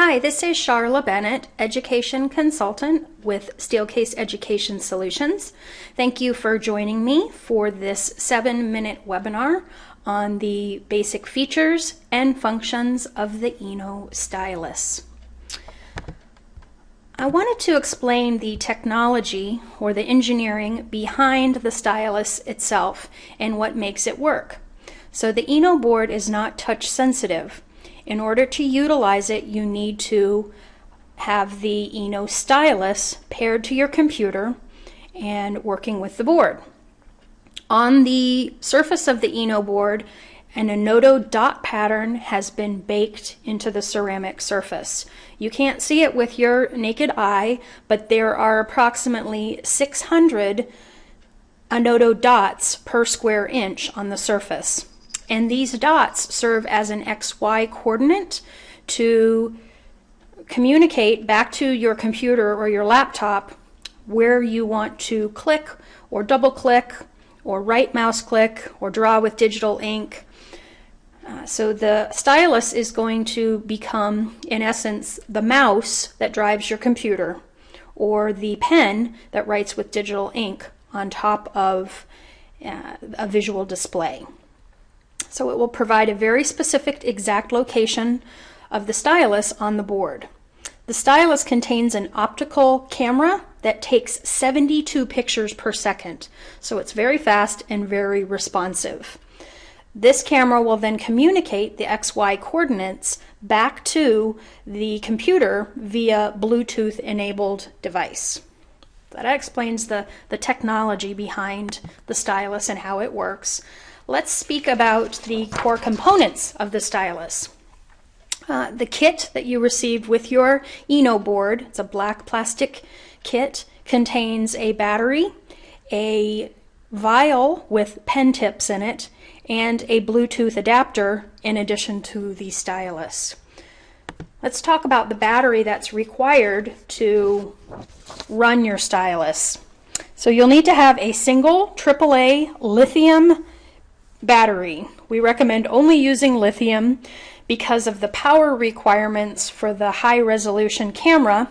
Hi, this is Charla Bennett, Education Consultant with Steelcase Education Solutions. Thank you for joining me for this 7-minute webinar on the basic features and functions of the Eno stylus. I wanted to explain the technology or the engineering behind the stylus itself and what makes it work. So the Eno board is not touch sensitive. In order to utilize it, you need to have the Eno stylus paired to your computer and working with the board. On the surface of the Eno board, an Enoto dot pattern has been baked into the ceramic surface. You can't see it with your naked eye, but there are approximately 600 Enoto dots per square inch on the surface. And these dots serve as an XY coordinate to communicate back to your computer or your laptop where you want to click or double click or right mouse click or draw with digital ink. So the stylus is going to become, in essence, the mouse that drives your computer or the pen that writes with digital ink on top of a visual display. So it will provide a very specific exact location of the stylus on the board. The stylus contains an optical camera that takes 72 pictures per second. So it's very fast and very responsive. This camera will then communicate the XY coordinates back to the computer via Bluetooth enabled device. That explains the technology behind the stylus and how it works. Let's speak about the core components of the stylus. The kit that you received with your Eno board, it's a black plastic kit, contains a battery, a vial with pen tips in it, and a Bluetooth adapter in addition to the stylus. Let's talk about the battery that's required to run your stylus. So you'll need to have a single AAA lithium battery. We recommend only using lithium because of the power requirements for the high resolution camera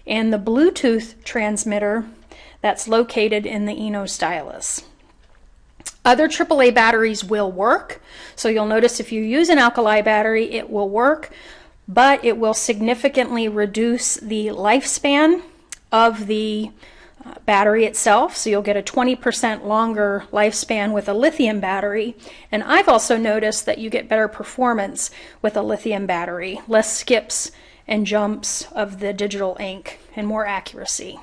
and the Bluetooth transmitter that's located in the Eno stylus. Other AAA batteries will work, so you'll notice if you use an alkali battery it will work, but it will significantly reduce the lifespan of the battery itself, so you'll get a 20% longer lifespan with a lithium battery. And I've also noticed that you get better performance with a lithium battery, less skips and jumps of the digital ink and more accuracy.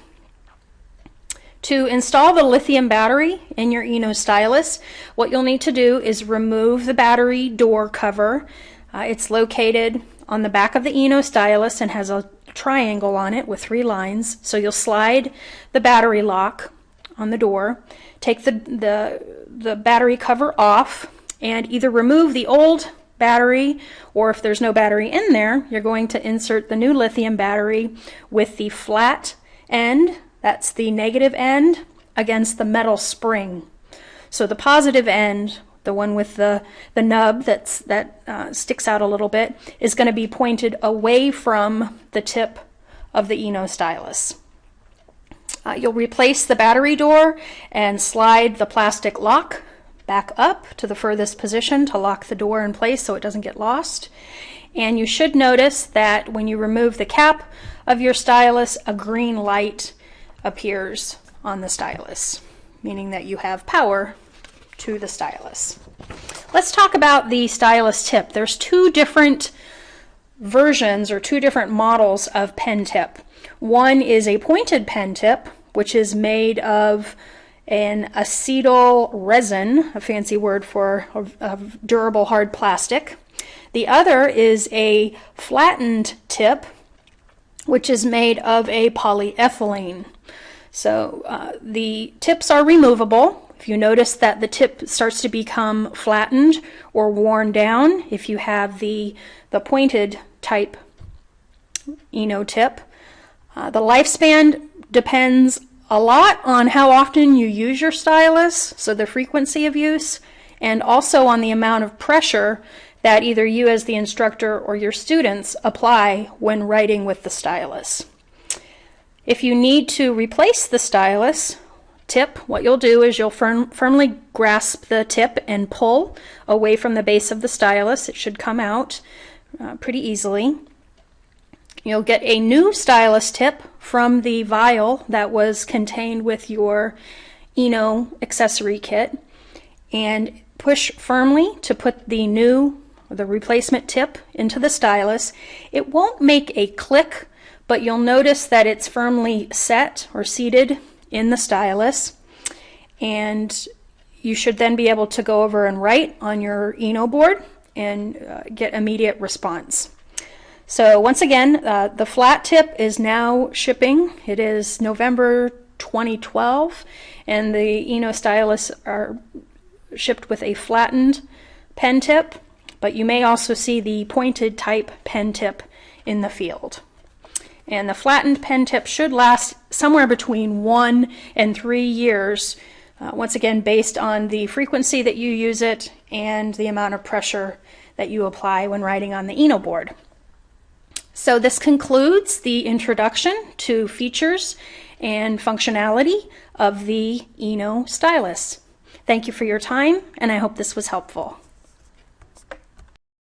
To install the lithium battery in your Eno stylus, what you'll need to do is remove the battery door cover. It's located on the back of the Eno stylus and has a triangle on it with 3 lines. So you'll slide the battery lock on the door, take the battery cover off, and either remove the old battery, or if there's no battery in there, you're going to insert the new lithium battery with the flat end, that's the negative end, against the metal spring. So the positive end, the one with the nub that sticks out a little bit, is going to be pointed away from the tip of the Eno stylus. You'll replace the battery door and slide the plastic lock back up to the furthest position to lock the door in place so it doesn't get lost. And you should notice that when you remove the cap of your stylus, a green light appears on the stylus, meaning that you have power to the stylus. Let's talk about the stylus tip. There's 2 different versions or 2 different models of pen tip. One is a pointed pen tip, which is made of an acetyl resin, a fancy word for a durable hard plastic. The other is a flattened tip, which is made of a polyethylene. So the tips are removable. If you notice that the tip starts to become flattened or worn down, if you have the pointed type Eno tip. The lifespan depends a lot on how often you use your stylus, so the frequency of use, and also on the amount of pressure that either you as the instructor or your students apply when writing with the stylus. If you need to replace the stylus tip, what you'll do is you'll firmly grasp the tip and pull away from the base of the stylus. It should come out pretty easily. You'll get a new stylus tip from the vial that was contained with your Eno accessory kit, and push firmly to put the replacement tip into the stylus. It won't make a click, but you'll notice that it's firmly set or seated in the stylus, and you should then be able to go over and write on your Eno board and get immediate response. So once again, the flat tip is now shipping. It is November 2012, and the Eno stylus are shipped with a flattened pen tip, but you may also see the pointed type pen tip in the field. And the flattened pen tip should last somewhere between 1 and 3 years, once again based on the frequency that you use it and the amount of pressure that you apply when writing on the Eno board. So this concludes the introduction to features and functionality of the Eno stylus. Thank you for your time, and I hope this was helpful.